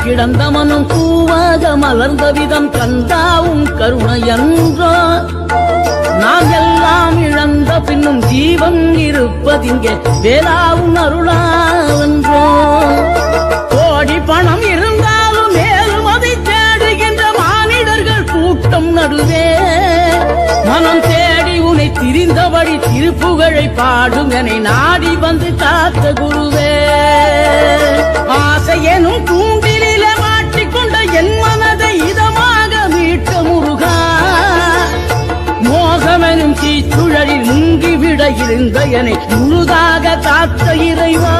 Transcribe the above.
கிடந்த மனம் பூவாக மலர்ந்த விதம் கந்தாவும் கருணையன்றோ நாம் எல்லாம் இழந்த பின்னும் ஜீவன் இருப்பதிங்கே வேளாவும் அருளாவென்றோ கோடி பணம் இருந்தாலும் மேலும் அதை தேடுகின்ற மானிடர்கள் கூட்டம் நடுவே மனம் தேடி உனை திரிந்தபடி திருப்புகழை பாடும் என நாடி வந்து காத்த குருவே ஆசை எனும் கூண்டிலே மாட்டிக்கொண்ட என் மனதை இதமாக மீட்ட முருகா மோகமெனும் தீச்சுழலில் முங்கிவிட இருந்த என்னை முழுதாக காத்த இறைவா